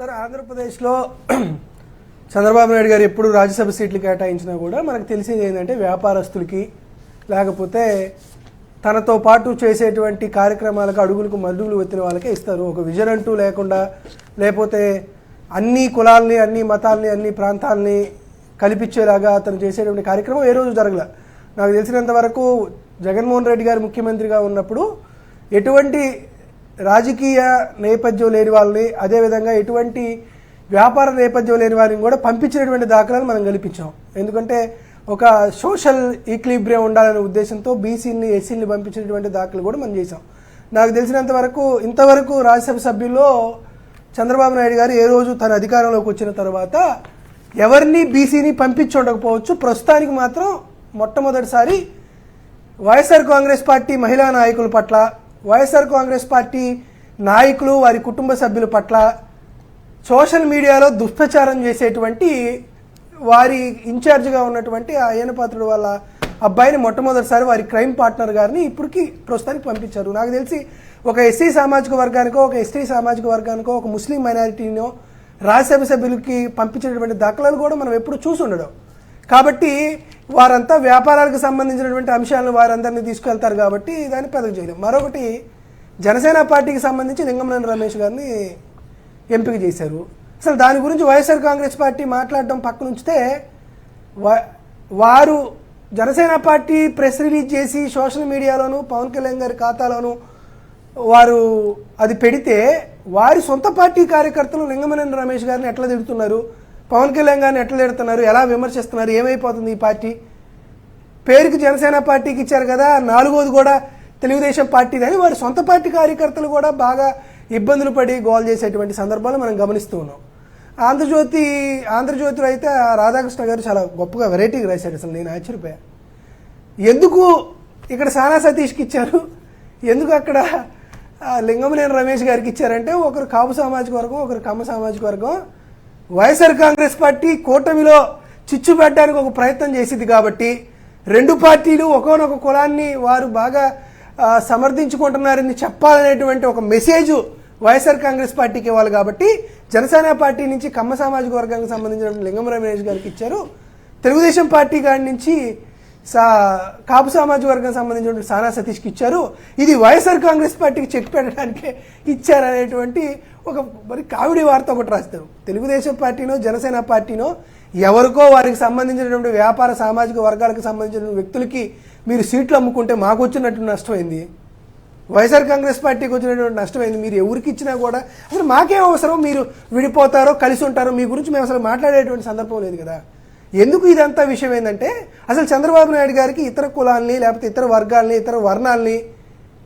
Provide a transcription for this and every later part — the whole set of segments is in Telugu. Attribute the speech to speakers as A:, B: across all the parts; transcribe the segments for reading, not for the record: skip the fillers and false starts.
A: సార్ ఆంధ్రప్రదేశ్లో చంద్రబాబు నాయుడు గారు ఎప్పుడు రాజ్యసభ సీట్లు కేటాయించినా కూడా మనకు తెలిసేది ఏంటంటే వ్యాపారస్తులకి లేకపోతే తనతో పాటు చేసేటువంటి కార్యక్రమాలకు అడుగులకు మడుగులు ఎత్తిన వాళ్ళకే ఇస్తారు. ఒక విజన్ అంటూ లేకుండా లేకపోతే అన్ని కులాలని అన్ని మతాలని అన్ని ప్రాంతాలని కల్పించేలాగా అతను చేసేటువంటి కార్యక్రమం ఏ రోజు జరగల. నాకు తెలిసినంత వరకు జగన్మోహన్ రెడ్డి గారు ముఖ్యమంత్రిగా ఉన్నప్పుడు ఎటువంటి రాజకీయ నేపథ్యం లేని వాళ్ళని అదేవిధంగా ఎటువంటి వ్యాపార నేపథ్యం లేని వారిని కూడా పంపించినటువంటి దాఖలాలు మనం కల్పించాం. ఎందుకంటే ఒక సోషల్ ఈక్లిబ్రియం ఉండాలనే ఉద్దేశంతో బీసీని ఎస్సీని పంపించినటువంటి దాఖలు కూడా మనం చేసాం. నాకు తెలిసినంత వరకు ఇంతవరకు రాజ్యసభ సభ్యుల్లో చంద్రబాబు నాయుడు గారు ఏ రోజు తన అధికారంలోకి వచ్చిన తర్వాత ఎవరిని బీసీని పంపించుండకపోవచ్చు. ప్రస్తుతానికి మాత్రం మొట్టమొదటిసారి వైఎస్ఆర్ కాంగ్రెస్ పార్టీ మహిళా నాయకుల పట్ల వైఎస్ఆర్ కాంగ్రెస్ పార్టీ నాయకులు వారి కుటుంబ సభ్యుల పట్ల సోషల్ మీడియాలో దుష్ప్రచారం చేసేటువంటి వారి ఇన్ఛార్జిగా ఉన్నటువంటి ఆ అయ్యనపాత్రుడు వాళ్ళ అబ్బాయిని మొట్టమొదటిసారి వారి క్రైమ్ పార్ట్నర్ గారిని ఇప్పటికీ ప్రస్తుతానికి పంపించారు. నాకు తెలిసి ఒక ఎస్సీ సామాజిక వర్గానికో ఒక ఎస్టీ సామాజిక వర్గానికో ఒక ముస్లిం మైనారిటీనో రాజ్యసభ సభ్యులకి పంపించినటువంటి దాఖలాలు కూడా మనం ఎప్పుడు చూసి ఉండడం. కాబట్టి వారంతా వ్యాపారాలకు సంబంధించినటువంటి అంశాలను వారందరినీ తీసుకెళ్తారు కాబట్టి దాన్ని పెద్దగా చేయలేం. మరొకటి జనసేన పార్టీకి సంబంధించి లింగమనేని రమేష్ గారిని ఎంపిక చేశారు. అసలు దాని గురించి వైఎస్ఆర్ కాంగ్రెస్ పార్టీ మాట్లాడడం పక్కన ఉంచితే వారు జనసేన పార్టీ ప్రెస్ రిలీజ్ చేసి సోషల్ మీడియాలోను పవన్ కళ్యాణ్ గారి ఖాతాలోను వారు అది పెడితే వారి సొంత పార్టీ కార్యకర్తలు లింగమనేని రమేష్ గారిని ఎట్లా తిడుతున్నారు, పవన్ కళ్యాణ్ గారిని ఎట్లా తిడుతున్నారు, ఎలా విమర్శిస్తున్నారు, ఏమైపోతుంది ఈ పార్టీ? పేరుకి జనసేన పార్టీకి ఇచ్చారు కదా, నాలుగోది కూడా తెలుగుదేశం పార్టీది అని వారి సొంత పార్టీ కార్యకర్తలు కూడా బాగా ఇబ్బందులు పడి గోల్ చేసేటువంటి సందర్భాలు మనం గమనిస్తూ ఉన్నాం. ఆంధ్రజ్యోతిలో అయితే రాధాకృష్ణ గారు చాలా గొప్పగా వెరైటీగా రాశారు. అసలు నేను ఆశ్చర్యపోయా. ఎందుకు ఇక్కడ సానా సతీష్కి ఇచ్చారు, ఎందుకు అక్కడ లింగమనేని రమేష్ గారికి ఇచ్చారంటే ఒకరు కాపు సామాజిక వర్గం ఒకరు కమ్మ సామాజిక వర్గం వైఎస్ఆర్ కాంగ్రెస్ పార్టీ కూటమిలో చిచ్చు పెట్టడానికి ఒక ప్రయత్నం చేసింది కాబట్టి రెండు పార్టీలు ఒకనొక కులాన్ని వారు బాగా సమర్థించుకుంటున్నారని చెప్పాలనేటువంటి ఒక మెసేజ్ వైఎస్ఆర్ కాంగ్రెస్ పార్టీకి ఇవ్వాలి కాబట్టి జనసేన పార్టీ నుంచి కమ్మ సామాజిక వర్గానికి సంబంధించిన లింగమనేని రమేష్ గారికి ఇచ్చారు. తెలుగుదేశం పార్టీ గారి నుంచి కాపు సామాజిక వర్గానికి సంబంధించిన సానా సతీష్కి ఇచ్చారు. ఇది వైఎస్ఆర్ కాంగ్రెస్ పార్టీకి చెక్ పెట్టడానికే ఇచ్చారనేటువంటి ఒక మరి కామెడీ వార్త ఒకటి రాస్తారు. తెలుగుదేశం పార్టీనో జనసేన పార్టీనో ఎవరికో వారికి సంబంధించినటువంటి వ్యాపార సామాజిక వర్గాలకు సంబంధించిన వ్యక్తులకి మీరు సీట్లు అమ్ముకుంటే మాకు వచ్చినటువంటి నష్టమైంది, వైఎస్ఆర్ కాంగ్రెస్ పార్టీకి వచ్చినటువంటి నష్టమైంది. మీరు ఎవరికి ఇచ్చినా కూడా అసలు మాకేం అవసరం, మీరు విడిపోతారో కలిసి ఉంటారో మీ గురించి మేము అసలు మాట్లాడేటువంటి సందర్భం లేదు కదా. ఎందుకు ఇదంతా విషయం ఏంటంటే అసలు చంద్రబాబు నాయుడు గారికి ఇతర కులాల్ని లేకపోతే ఇతర వర్గాల్ని ఇతర వర్ణాలని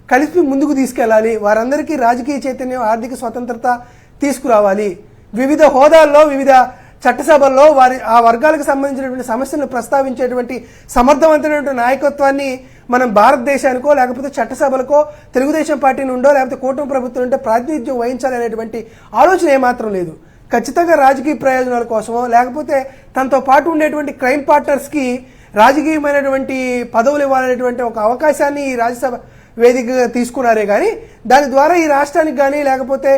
A: కలిపి ముందుకు తీసుకెళ్ళాలి, వారందరికీ రాజకీయ చైతన్యం ఆర్థిక స్వతంత్రత తీసుకురావాలి, వివిధ హోదాల్లో వివిధ చట్టసభల్లో ఆ వర్గాలకు సంబంధించినటువంటి సమస్యలను ప్రస్తావించేటువంటి సమర్థవంతమైనటువంటి నాయకత్వాన్ని మనం భారతదేశానికో లేకపోతే చట్టసభలకో తెలుగుదేశం పార్టీ నుండో లేకపోతే కూటమి ప్రభుత్వం నుండో ప్రాతినిధ్యం వహించాలనేటువంటి ఆలోచన ఏమాత్రం లేదు. ఖచ్చితంగా రాజకీయ ప్రయోజనాల కోసమో లేకపోతే తనతో పాటు ఉండేటువంటి క్రైమ్ పార్ట్నర్స్కి రాజకీయమైనటువంటి పదవులు ఇవ్వాలనేటువంటి ఒక అవకాశాన్ని ఈ రాజ్యసభ వేదికగా తీసుకున్నారే కానీ దాని ద్వారా ఈ రాష్ట్రానికి కానీ లేకపోతే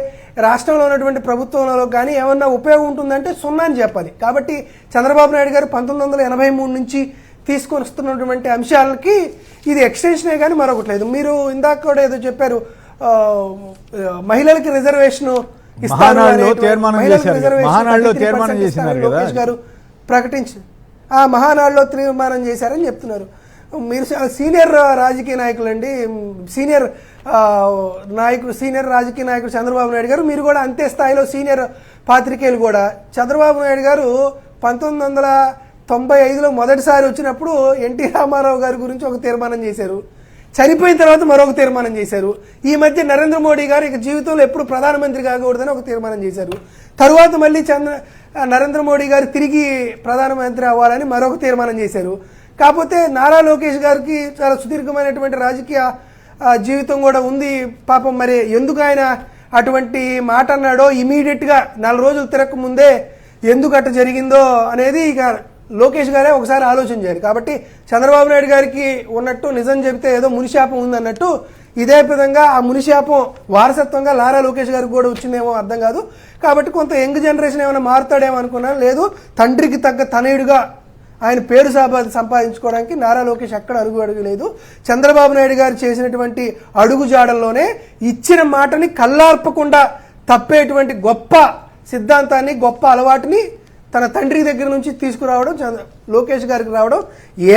A: రాష్ట్రంలో ఉన్నటువంటి ప్రభుత్వంలో కానీ ఏమన్నా ఉపయోగం ఉంటుందంటే సున్నా అని చెప్పాలి. కాబట్టి చంద్రబాబు నాయుడు గారు 1983 నుంచి తీసుకొని వస్తున్నటువంటి అంశాలకి ఇది ఎక్స్టెన్షనే కానీ మరొకటి లేదు. మీరు ఇందాక కూడా ఏదో చెప్పారు, మహిళలకి రిజర్వేషన్ ఇస్తారు లోకేష్ గారు ప్రకటించి ఆ మహానాడులో తీర్మానం చేశారని చెప్తున్నారు. మీరు సీనియర్ రాజకీయ నాయకులు అండి, సీనియర్ రాజకీయ నాయకుడు చంద్రబాబు నాయుడు గారు, మీరు కూడా అంతే స్థాయిలో సీనియర్ పాత్రికేయులు కూడా. చంద్రబాబు నాయుడు గారు 1995లో మొదటిసారి వచ్చినప్పుడు ఎన్టీ రామారావు గారి గురించి ఒక తీర్మానం చేశారు, చనిపోయిన తర్వాత మరొక తీర్మానం చేశారు. ఈ మధ్య నరేంద్ర మోడీ గారు ఇక జీవితంలో ఎప్పుడు ప్రధానమంత్రి కాకూడదని ఒక తీర్మానం చేశారు. తరువాత మళ్ళీ నరేంద్ర మోడీ గారు తిరిగి ప్రధానమంత్రి అవ్వాలని మరొక తీర్మానం చేశారు. కాకపోతే నారా లోకేష్ గారికి చాలా సుదీర్ఘమైనటువంటి రాజకీయ జీవితం కూడా ఉంది పాపం. మరి ఎందుకు ఆయన అటువంటి మాట అన్నాడో ఇమీడియట్గా 4 రోజులు తిరగక ముందే ఎందుకు అట్ట జరిగిందో అనేది ఇక లోకేష్ గారే ఒకసారి ఆలోచించారు. కాబట్టి చంద్రబాబు నాయుడు గారికి ఉన్నట్టు నిజం చెబితే ఏదో మునిశాపం ఉందన్నట్టు ఇదే విధంగా ఆ మునిశాపం వారసత్వంగా నారా లోకేష్ గారికి కూడా వచ్చిందేమో అర్థం కాదు. కాబట్టి కొంత యంగ్ జనరేషన్ ఏమైనా మారుతాడేమో అనుకున్నాను. లేదు, తండ్రికి తగ్గ తనయుడిగా ఆయన పేరు సంపాదించుకోవడానికి నారా లోకేష్ ఎక్కడ అడుగు లేదు. చంద్రబాబు నాయుడు గారు చేసినటువంటి అడుగు జాడల్లోనే ఇచ్చిన మాటని కళ్ళార్పకుండా తప్పేటువంటి గొప్ప సిద్ధాంతాన్ని, గొప్ప అలవాటుని తన తండ్రి దగ్గర నుంచి తీసుకురావడం, లోకేష్ గారికి రావడం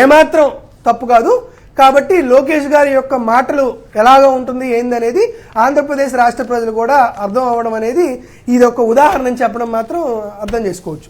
A: ఏమాత్రం తప్పు కాదు. కాబట్టి లోకేష్ గారి యొక్క మాటలు ఎలాగ ఉంటుంది ఏందనేది ఆంధ్రప్రదేశ్ రాష్ట్ర ప్రజలు కూడా అర్థం అవ్వడం అనేది ఇది ఒక ఉదాహరణ చెప్పడం మాత్రం అర్థం చేసుకోవచ్చు.